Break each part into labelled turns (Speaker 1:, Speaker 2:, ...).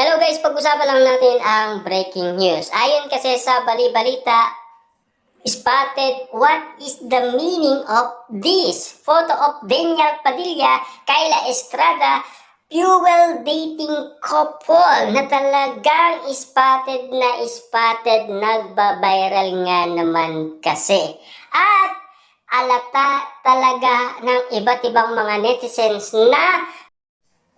Speaker 1: Hello guys, pag-usapan lang natin ang breaking news. Ayon kasi sa bali-balita, spotted what is the meaning of this photo of Daniel Padilla, Kyla Estrada, fuel dating couple na talagang spotted, nagba-viral nga naman kasi. At alata talaga ng iba't ibang mga netizens na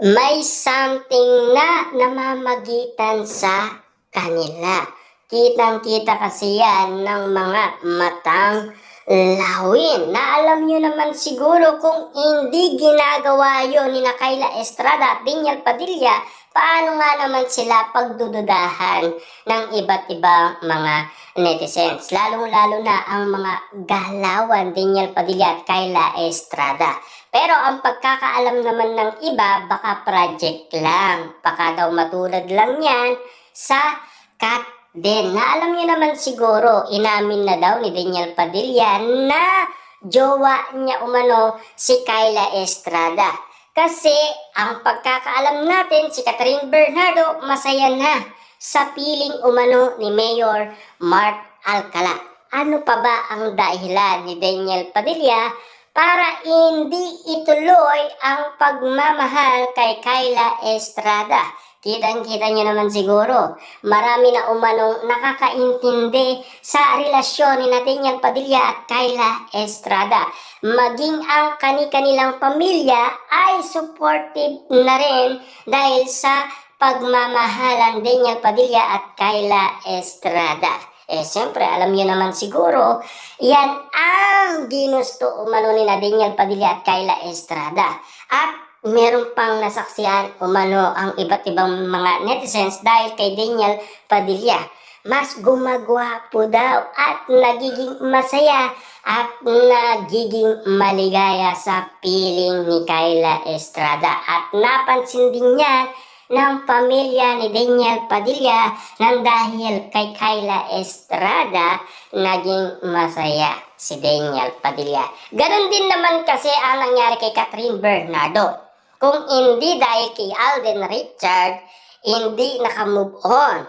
Speaker 1: may something na namamagitan sa kanila. Kitang-kita kasi yan ng mga matang lawin. Na alam nyo naman siguro kung hindi ginagawa yun ni Kyla Estrada at Daniel Padilla, paano nga naman sila pagdududahan ng iba't ibang mga netizens. Lalong-lalo na ang mga galawan Daniel Padilla at Kyla Estrada. Pero ang pagkakaalam naman ng iba, baka project lang. Baka daw matulad lang yan sa cut din. Na alam niyo naman siguro, inamin na daw ni Daniel Padilla na jowa niya umano si Kyla Estrada. Kasi ang pagkakaalam natin, si Catherine Bernardo masaya na sa piling umano ni Mayor Mark Alcala. Ano pa ba ang dahilan ni Daniel Padilla para hindi ituloy ang pagmamahal kay Kyla Estrada? Kitang-kita nyo naman siguro, marami na umanong nakakaintindi sa relasyon ni Daniel Padilla at Kyla Estrada. Maging ang kani-kanilang pamilya ay supportive na rin dahil sa pagmamahalan Daniel Padilla at Kyla Estrada. Siyempre, alam niyo naman siguro, yan ang ginusto umano ni Daniel Padilla at Kyla Estrada. At meron pang nasaksihan umano ang iba't ibang mga netizens dahil kay Daniel Padilla. Mas gumagwapo daw at nagiging masaya at nagiging maligaya sa piling ni Kyla Estrada. At napansin din niya ng pamilya ni Daniel Padilla nang dahil kay Kyla Estrada naging masaya si Daniel Padilla. Ganon din naman kasi ang nangyari kay Catherine Bernardo. Kung hindi dahil kay Alden Richard, hindi nakamove on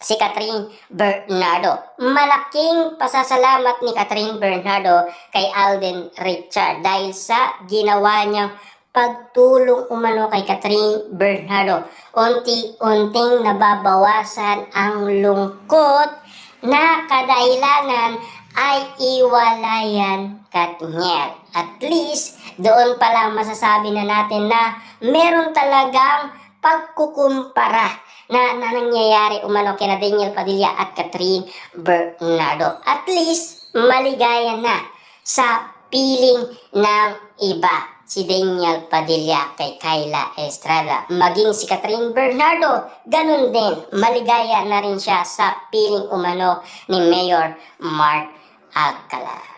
Speaker 1: si Catherine Bernardo. Malaking pasasalamat ni Catherine Bernardo kay Alden Richard dahil sa ginawa niyang pagtulong umano kay Catherine Bernardo. Unti-unting nababawasan ang lungkot na kadahilanan ay iwalayan Katniel. At least, doon pa lang masasabi na natin na meron talagang pagkukumpara na nangyayari umano kina Daniel Padilla at Catherine Bernardo. At least, maligaya na sa piling ng iba si Daniel Padilla kay Kyla Estrada. Maging si Catherine Bernardo, ganun din, maligaya na rin siya sa piling umano ni Mayor Mark Alcala.